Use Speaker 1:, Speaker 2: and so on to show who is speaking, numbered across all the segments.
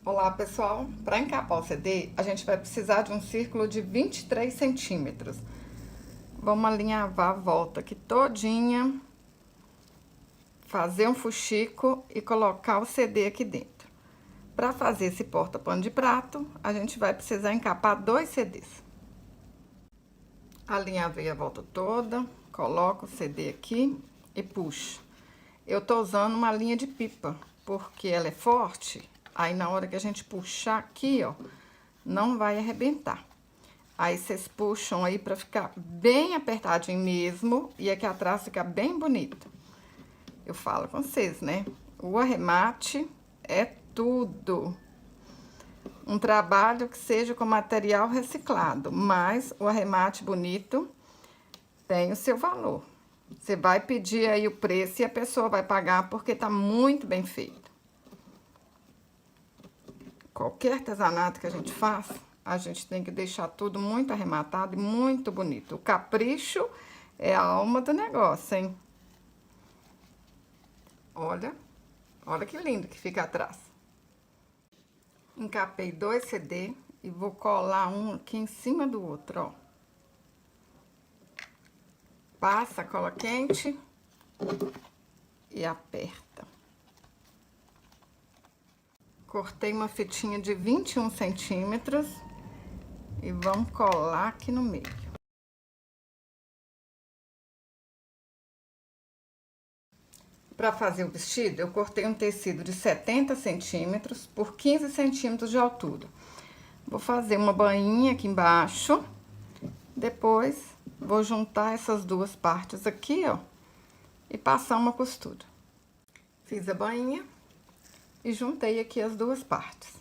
Speaker 1: Olá pessoal, para encapar o CD a gente vai precisar de um círculo de 23 centímetros. Vamos alinhavar a volta aqui todinha, fazer um fuxico e colocar o CD aqui dentro. Para fazer esse porta-pano de prato, a gente vai precisar encapar 2 CDs. Alinhavei a volta toda, coloco o CD aqui e puxo. Eu tô usando uma linha de pipa, porque ela é forte, aí na hora que a gente puxar aqui, ó, não vai arrebentar. Aí vocês puxam aí pra ficar bem apertadinho mesmo, e aqui atrás fica bem bonito. Eu falo com vocês, né? O arremate é tudo. Um trabalho que seja com material reciclado, mas o arremate bonito tem o seu valor. Você vai pedir aí o preço e a pessoa vai pagar porque tá muito bem feito. Qualquer artesanato que a gente faça, a gente tem que deixar tudo muito arrematado e muito bonito. O capricho é a alma do negócio, hein? Olha, olha que lindo que fica atrás. Encapei 2 CD e vou colar um aqui em cima do outro, ó. Passa a cola quente e aperta. Cortei uma fitinha de 21 centímetros e vamos colar aqui no meio. Para fazer o vestido, eu cortei um tecido de 70 centímetros por 15 centímetros de altura. Vou fazer uma bainha aqui embaixo, depois vou juntar essas duas partes aqui, ó, e passar uma costura. Fiz a bainha e juntei aqui as duas partes.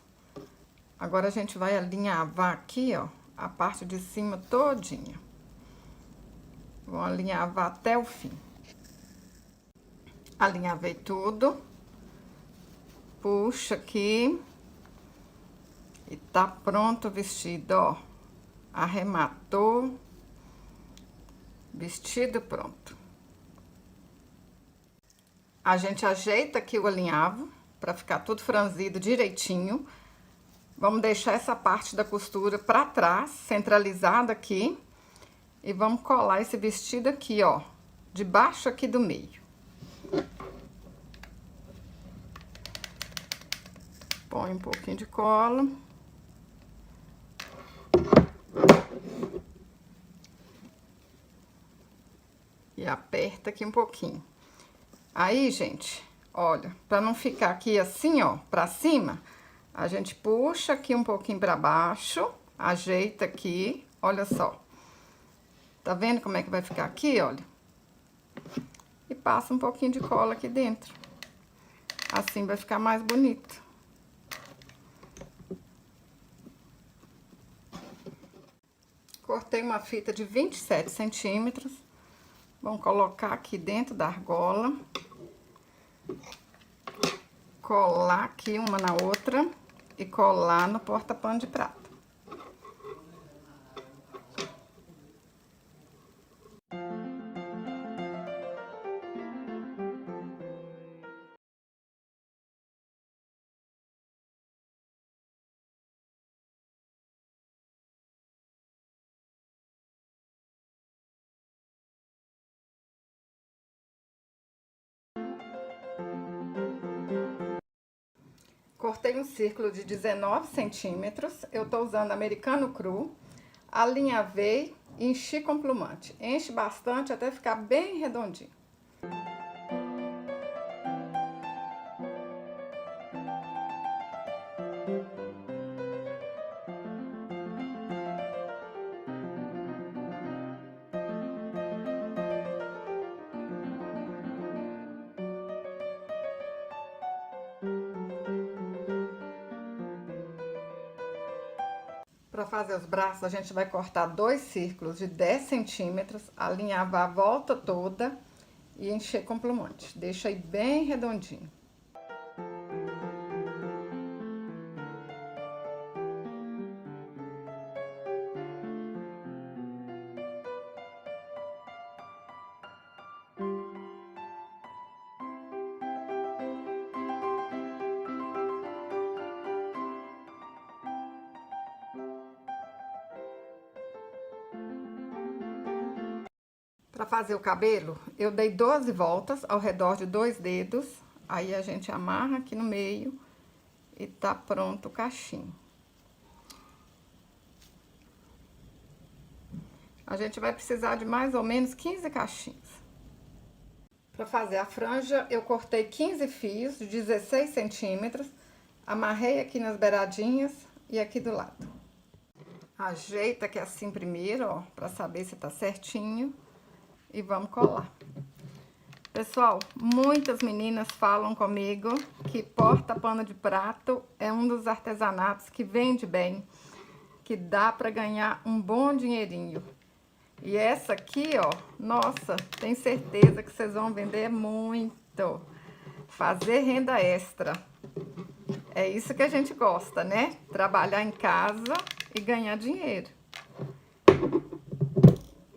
Speaker 1: Agora a gente vai alinhavar aqui, ó, a parte de cima todinha. Vou alinhavar até o fim. Alinhavei tudo. Puxa aqui. E tá pronto o vestido, ó. Arrematou. Vestido pronto. A gente ajeita aqui o alinhavo para ficar tudo franzido direitinho. Vamos deixar essa parte da costura para trás, centralizada aqui. E vamos colar esse vestido aqui, ó, debaixo aqui do meio. Põe um pouquinho de cola. E aperta aqui um pouquinho. Aí, gente, olha, para não ficar aqui assim, ó, pra cima, a gente puxa aqui um pouquinho pra baixo, ajeita aqui, olha só. Tá vendo como é que vai ficar aqui, olha? E passa um pouquinho de cola aqui dentro. Assim vai ficar mais bonito. Cortei uma fita de 27 centímetros. Vamos colocar aqui dentro da argola. Colar aqui uma na outra e colar no porta-pano de prata. Cortei um círculo de 19 centímetros, eu tô usando americano cru, alinhavei e enchi com plumante. Enche bastante até ficar bem redondinho. Para fazer os braços, a gente vai cortar 2 círculos de 10 centímetros, alinhavar a volta toda e encher com plumante. Deixa aí bem redondinho. Para fazer o cabelo, eu dei 12 voltas ao redor de 2 dedos. Aí a gente amarra aqui no meio e tá pronto o cachinho. A gente vai precisar de mais ou menos 15 cachinhos. Para fazer a franja, eu cortei 15 fios de 16 centímetros, amarrei aqui nas beiradinhas e aqui do lado. Ajeita aqui assim primeiro, ó, para saber se tá certinho, e vamos colar. Pessoal, muitas meninas falam comigo que porta-pano de prato é um dos artesanatos que vende bem, que dá para ganhar um bom dinheirinho. E essa aqui, ó, nossa, tenho certeza que vocês vão vender muito. Fazer renda extra. É isso que a gente gosta, né? Trabalhar em casa e ganhar dinheiro.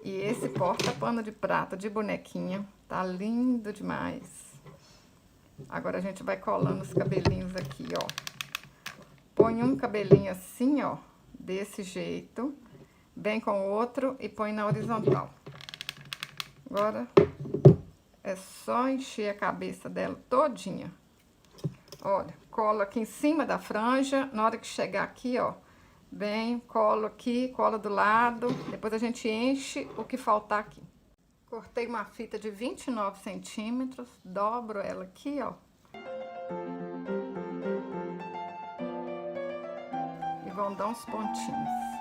Speaker 1: E esse porta-pano de prata de bonequinha tá lindo demais. Agora a gente vai colando os cabelinhos aqui, ó. Põe um cabelinho assim, ó, desse jeito. Vem com o outro e põe na horizontal. Agora é só encher a cabeça dela todinha. Olha, colo aqui em cima da franja. Na hora que chegar aqui, ó, vem, colo aqui, colo do lado. Depois a gente enche o que faltar aqui. Cortei uma fita de 29 centímetros, dobro ela aqui, ó. E vão dar uns pontinhos.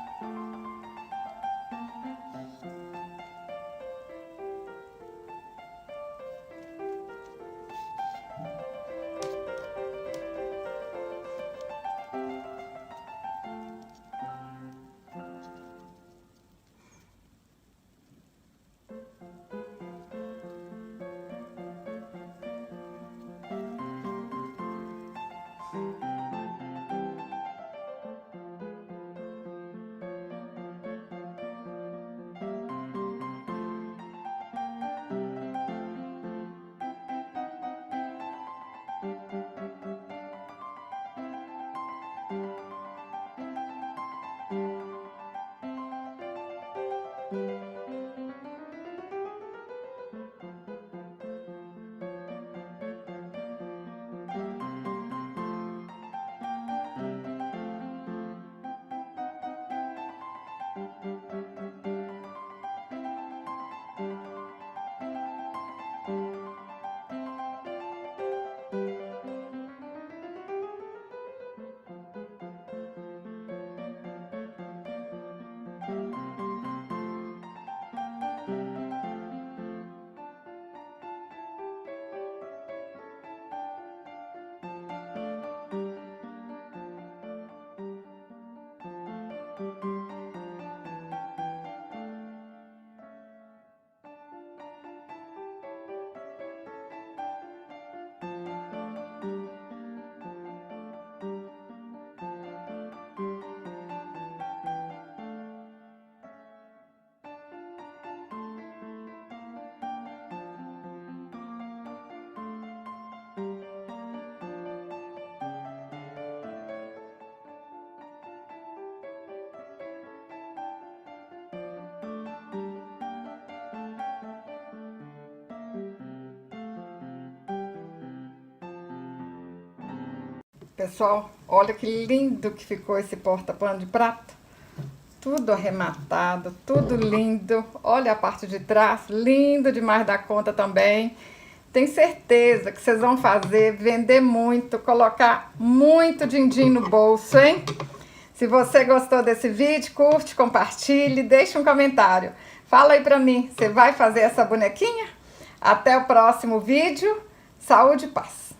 Speaker 1: Pessoal, olha que lindo que ficou esse porta-pano de prata. Tudo arrematado, tudo lindo. Olha a parte de trás, lindo demais da conta também. Tenho certeza que vocês vão fazer, vender muito, colocar muito din-din no bolso, hein? Se você gostou desse vídeo, curte, compartilhe, deixe um comentário. Fala aí pra mim, você vai fazer essa bonequinha? Até o próximo vídeo. Saúde e paz!